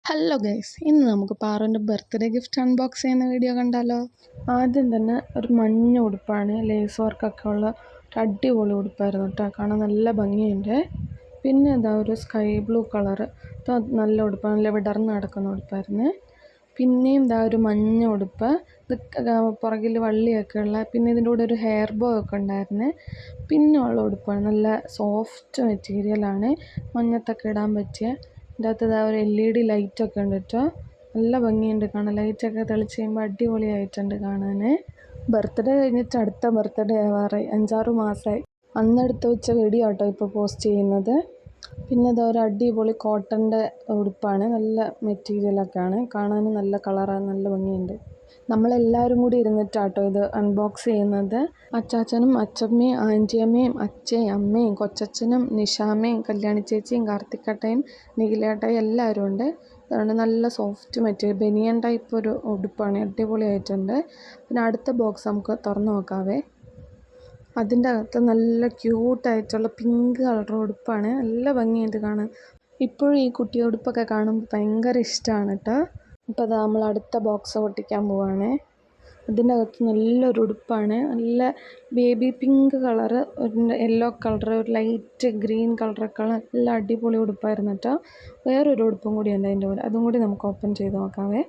Hello guys, ഇന്ന് നമുക്ക് പാറുവിൻ്റെ birthday gift unbox ചെയ്യുന്ന വീഡിയോ കണ്ടാലോ. ആദ്യം തന്നെ ഒരു മഞ്ഞ ഉടുപ്പാണ്, ലേസ് വർക്കൊക്കെ ഉള്ള ഒരു അടിപൊളി ഉടുപ്പായിരുന്നു കേട്ടോ. കാണാൻ നല്ല ഭംഗിയുണ്ട്. പിന്നെ എന്താ ഒരു സ്കൈ ബ്ലൂ കളറ്, നല്ല ഉടുപ്പാണ്, നല്ല വിടർന്ന് കിടക്കുന്ന ഉടുപ്പായിരുന്നു. പിന്നെയും ഇതാ ഒരു മഞ്ഞ ഉടുപ്പ്, ഇത് പുറകിൽ വള്ളിയൊക്കെ ഉള്ള, പിന്നെ ഇതിൻ്റെ കൂടെ ഒരു ഹെയർ ബോ ഒക്കെ ഉണ്ടായിരുന്നു. പിന്നെ ഉള്ള ഉടുപ്പാണ്, നല്ല സോഫ്റ്റ് മെറ്റീരിയലാണ്, മഞ്ഞത്തൊക്കെ ഇടാൻ പറ്റിയ. ഇതിൻ്റെ അകത്ത് ഇതാ ഒരു LED ലൈറ്റൊക്കെ ഉണ്ട് കേട്ടോ. നല്ല ഭംഗിയുണ്ട് കാണാൻ, ലൈറ്റൊക്കെ തെളിച്ച് കഴിയുമ്പോൾ അടിപൊളിയായിട്ടുണ്ട് കാണാൻ. ബർത്ത്ഡേ കഴിഞ്ഞിട്ട് അടുത്ത ബർത്ത്ഡേ ആവാറായി, 5-6 മാസമായി. അന്നെടുത്ത് വെച്ച വീഡിയോ കേട്ടോ ഇപ്പോൾ പോസ്റ്റ് ചെയ്യുന്നത്. പിന്നെ ഇതാ ഒരു അടിപൊളി കോട്ടൻ്റെ ഉടുപ്പാണ്, നല്ല മെറ്റീരിയലൊക്കെയാണ്, കാണാനും നല്ല കളറാണ്, നല്ല ഭംഗിയുണ്ട്. നമ്മളെല്ലാവരും കൂടി ഇരുന്നിട്ടാട്ടോ ഇത് അൺബോക്സ് ചെയ്യുന്നത്. അച്ചാച്ചനും അച്ചമ്മയും ആൻറ്റിയമ്മയും അച്ഛയും അമ്മയും കൊച്ചച്ഛനും നിഷാമ്മയും കല്യാണി ചേച്ചിയും കാർത്തിക്കട്ടയും നിഖിലേട്ടയും എല്ലാവരും ഉണ്ട്. അതുകൊണ്ട് നല്ല സോഫ്റ്റ് മെറ്റീരിയൽ ബനിയൻ ടൈപ്പ് ഒരു ഉടുപ്പാണ്, അടിപൊളിയായിട്ടുണ്ട്. പിന്നെ അടുത്ത ബോക്സ് നമുക്ക് തുറന്ന് നോക്കാവേ. അതിൻ്റെ അകത്ത് നല്ല ക്യൂട്ടായിട്ടുള്ള പിങ്ക് കളർ ഉടുപ്പാണ്, നല്ല ഭംഗിയുണ്ട് കാണാൻ. ഇപ്പോഴും ഈ കുട്ടി ഉടുപ്പൊക്കെ കാണുമ്പോൾ ഭയങ്കര ഇഷ്ടമാണ് കേട്ടോ. ഇപ്പോൾ അത് നമ്മൾ അടുത്ത ബോക്സ് പൊട്ടിക്കാൻ പോവുകയാണ്. അതിൻ്റെ അകത്ത് നല്ലൊരു ഉടുപ്പാണ്, നല്ല ബേബി പിങ്ക് കളറ്, ഒരു യെല്ലോ കളറ്, ഒരു ലൈറ്റ് ഗ്രീൻ കളറൊക്കെ ഉള്ള നല്ല അടിപൊളി ഉടുപ്പായിരുന്നു കേട്ടോ. വേറൊരു ഉടുപ്പും കൂടി ഉണ്ട് അതിൻ്റെ കൂടെ, അതും കൂടി നമുക്ക് ഓപ്പൺ ചെയ്ത് നോക്കാവേ.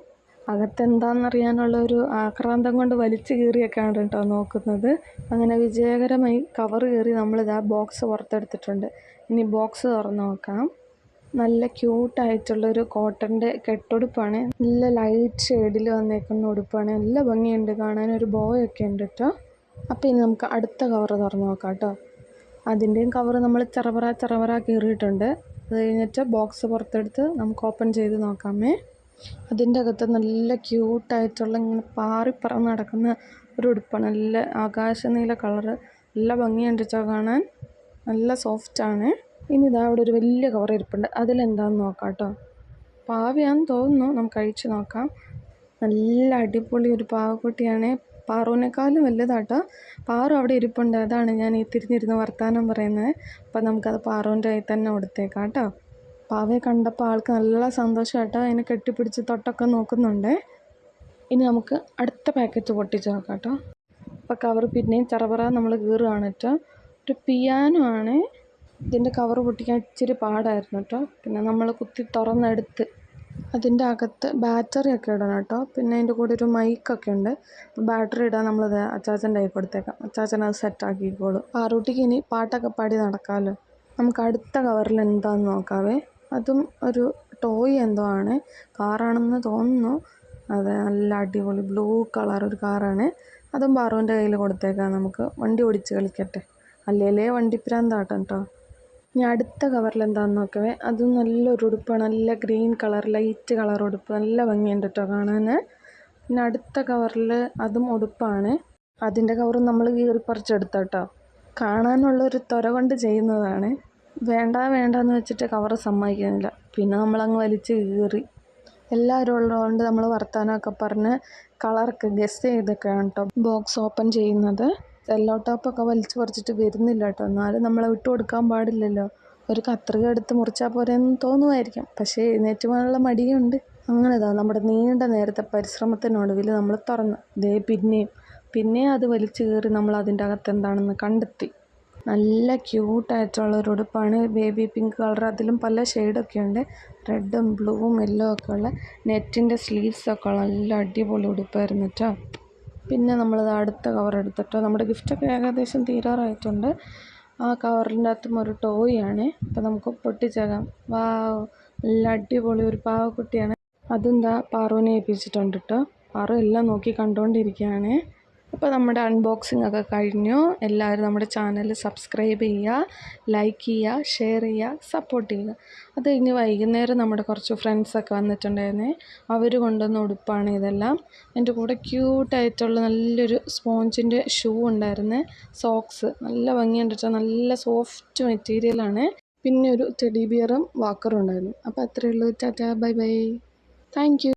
അകത്തെന്താണെന്നറിയാനുള്ള ഒരു ആക്രാന്തം കൊണ്ട് വലിച്ചു കീറിയൊക്കെയാണ് കേട്ടോ നോക്കുന്നത്. അങ്ങനെ വിജയകരമായി കവർ കീറി നമ്മളിതാ ബോക്സ് പുറത്തെടുത്തിട്ടുണ്ട്. ഇനി ബോക്സ് തുറന്ന് നോക്കാം. നല്ല ക്യൂട്ടായിട്ടുള്ളൊരു കോട്ടൻ്റെ കെട്ടുടുപ്പാണ്, നല്ല ലൈറ്റ് ഷെയ്ഡിൽ വന്നേക്കുന്ന ഉടുപ്പാണ്, നല്ല ഭംഗിയുണ്ട് കാണാൻ, ഒരു ബോയൊക്കെ ഉണ്ട് കേട്ടോ. അപ്പോൾ ഇനി നമുക്ക് അടുത്ത കവർ തുറന്ന് നോക്കാം കേട്ടോ. അതിൻ്റെയും കവർ നമ്മൾ ചെറവറ കീറിയിട്ടുണ്ട്. അത് കഴിഞ്ഞിട്ട് ബോക്സ് പുറത്തെടുത്ത് നമുക്ക് ഓപ്പൺ ചെയ്ത് നോക്കാമേ. അതിൻ്റെ അകത്ത് നല്ല ക്യൂട്ടായിട്ടുള്ള ഇങ്ങനെ പാറിപ്പറന്ന് നടക്കുന്ന ഒരു ഉടുപ്പാണ്, നല്ല ആകാശനീല കളറ്, നല്ല ഭംഗിയുണ്ട് കേട്ടോ കാണാൻ, നല്ല സോഫ്റ്റാണ്. ഇനി ഇതാ അവിടെ ഒരു വലിയ കവർ ഇരിപ്പുണ്ട്, അതിലെന്താണെന്ന് നോക്കാം കേട്ടോ. പാവയാന്ന് തോന്നുന്നു, നമുക്ക് കഴിച്ച് നോക്കാം. നല്ല അടിപൊളി ഒരു പാവക്കുട്ടിയാണ്, പാറുവിനേക്കാളും വലുതാട്ടോ. പാറു അവിടെ ഇരിപ്പുണ്ട്, അതാണ് ഞാൻ ഈ തിരിഞ്ഞിരുന്ന് വർത്താനം പറയുന്നത്. അപ്പം നമുക്കത് പാറുവിൻ്റെ കയ്യിൽ തന്നെ കൊടുത്തേക്കാം കേട്ടോ. പാവയെ കണ്ടപ്പോൾ ആൾക്ക് നല്ല സന്തോഷം കേട്ടോ, അതിനെ കെട്ടിപ്പിടിച്ച് തൊട്ടൊക്കെ നോക്കുന്നുണ്ട്. ഇനി നമുക്ക് അടുത്ത പാക്കറ്റ് പൊട്ടിച്ച് നോക്കാം കേട്ടോ. അപ്പോൾ കവർ പിന്നെയും ചെറപറ നമ്മൾ കീറുകയാണ് കേട്ടോ. ഒരു പിയാനോ ആണ്, ഇതിൻ്റെ കവർ പൊട്ടിക്കാൻ ഇച്ചിരി പാടായിരുന്നു കേട്ടോ. പിന്നെ നമ്മൾ കുത്തി തുറന്നെടുത്ത് അതിൻ്റെ അകത്ത് ബാറ്ററി ഒക്കെ ഇടണം കേട്ടോ. പിന്നെ അതിൻ്റെ കൂടെ ഒരു മൈക്കൊക്കെ ഉണ്ട്. ബാറ്ററി ഇടാൻ നമ്മളത് അച്ചാച്ചൻ്റെ കയ്യിൽ കൊടുത്തേക്കാം, അച്ചാച്ചൻ അത് സെറ്റാക്കിക്കോളും. പാറൂട്ടിക്ക് ഇനി പാട്ടൊക്കെ പാടി നടക്കാമല്ലോ. നമുക്ക് അടുത്ത കവറിൽ എന്താണെന്ന് നോക്കാവേ. അതും ഒരു ടോയ് എന്തോ ആണ്, കാറാണെന്ന് തോന്നുന്നു. അതെ, നല്ല അടിപൊളി ബ്ലൂ കളർ ഒരു കാറാണ്, അതും പാറുവിൻ്റെ കയ്യിൽ കൊടുത്തേക്കാം. നമുക്ക് വണ്ടി ഓടിച്ച് കളിക്കട്ടെ, അല്ലേലേ വണ്ടിപ്രാന്താട്ടം കേട്ടോ. ഇനി അടുത്ത കവറിൽ എന്താണെന്ന് നോക്കവേ. അതും നല്ലൊരു ഉടുപ്പാണ്, നല്ല ഗ്രീൻ കളർ ലൈറ്റ് കളർ ഉടുപ്പ്, നല്ല ഭംഗിയുണ്ട് കേട്ടോ കാണാൻ. പിന്നെ അടുത്ത കവറിൽ അതും ഉടുപ്പാണ്, അതിൻ്റെ കവറും നമ്മൾ കീറിപ്പറിച്ചെടുത്ത കേട്ടോ. കാണാനുള്ളൊരു ത്വര കൊണ്ട് ചെയ്യുന്നതാണ്. വേണ്ടാന്ന് വെച്ചിട്ട് കവറ് സമ്മതിക്കുന്നില്ല, പിന്നെ നമ്മളങ്ങ് വലിച്ച് കീറി. എല്ലാവരും ഉള്ളതുകൊണ്ട് നമ്മൾ വർത്താനമൊക്കെ പറഞ്ഞ് കളറൊക്കെ ഗസ് ചെയ്തൊക്കെയാണ് കേട്ടോ ബോക്സ് ഓപ്പൺ ചെയ്യുന്നത്. സെല്ലോ ടോപ്പൊക്കെ വലിച്ചു പറിച്ചിട്ട് വരുന്നില്ല കേട്ടോ, എന്നാലും നമ്മളെ വിട്ടു കൊടുക്കാൻ പാടില്ലല്ലോ. ഒരു കത്രിക എടുത്ത് മുറിച്ചാൽ പോരെന്ന് തോന്നുമായിരിക്കും, പക്ഷേ എഴുന്നേറ്റ് പോകാനുള്ള മടിയുണ്ട്. അങ്ങനെതാ നമ്മുടെ നീണ്ട നേരത്തെ പരിശ്രമത്തിനൊടുവിൽ നമ്മൾ തുറന്ന് ദേ പിന്നെയും അത് വലിച്ചു കയറി നമ്മൾ അതിൻ്റെ അകത്ത് എന്താണെന്ന് കണ്ടെത്തി. നല്ല ക്യൂട്ടായിട്ടുള്ളൊരു ഉടുപ്പാണ്, ബേബി പിങ്ക് കളർ, അതിലും പല ഷെയ്ഡൊക്കെ ഉണ്ട്, റെഡും ബ്ലൂവും യെല്ലോ ഒക്കെ ഉള്ള, നെറ്റിൻ്റെ സ്ലീവ്സൊക്കെ ഉള്ള നല്ല അടിപൊളി ഉടുപ്പായിരുന്നു കേട്ടോ. പിന്നെ നമ്മളത് അടുത്ത കവർ എടുത്തിട്ടോ. നമ്മുടെ ഗിഫ്റ്റൊക്കെ ഏകദേശം തീരാറായിട്ടുണ്ട്. ആ കവറിൻ്റെ അകത്തും ഒരു ടോയ് ആണ്, അപ്പോൾ നമുക്ക് പൊട്ടിച്ചേക്കാം. വാവ്, നല്ല അടിപൊളി ഒരു പാവക്കുട്ടിയാണ്. അതെന്താ പാറുവിനെ ഏൽപ്പിച്ചിട്ടുണ്ട് കേട്ടോ. പാറു എല്ലാം നോക്കി കണ്ടുകൊണ്ടിരിക്കുകയാണ്. അപ്പോൾ നമ്മുടെ അൺബോക്സിംഗ് ഒക്കെ കഴിഞ്ഞു. എല്ലാവരും നമ്മുടെ ചാനൽ സബ്സ്ക്രൈബ് ചെയ്യുക, ലൈക്ക് ചെയ്യുക, ഷെയർ ചെയ്യുക, സപ്പോർട്ട് ചെയ്യുക. അത് കഴിഞ്ഞ് വൈകുന്നേരം നമ്മുടെ കുറച്ച് ഫ്രണ്ട്സൊക്കെ വന്നിട്ടുണ്ടായിരുന്നേ, അവർ കൊണ്ടുവന്ന ഉടുപ്പാണ് ഇതെല്ലാം. എൻ്റെ കൂടെ ക്യൂട്ടായിട്ടുള്ള നല്ലൊരു സ്പോഞ്ചിൻ്റെ ഷൂ ഉണ്ടായിരുന്നു, സോക്സ്, നല്ല ഭംഗിയുണ്ട് കേട്ടോ, നല്ല സോഫ്റ്റ് മെറ്റീരിയലാണ്. പിന്നെ ഒരു ടെഡി ബിയറും വാക്കറും ഉണ്ടായിരുന്നു. അപ്പോൾ അത്രയേ ഉള്ളൂ. Tata, bye bye, thank you.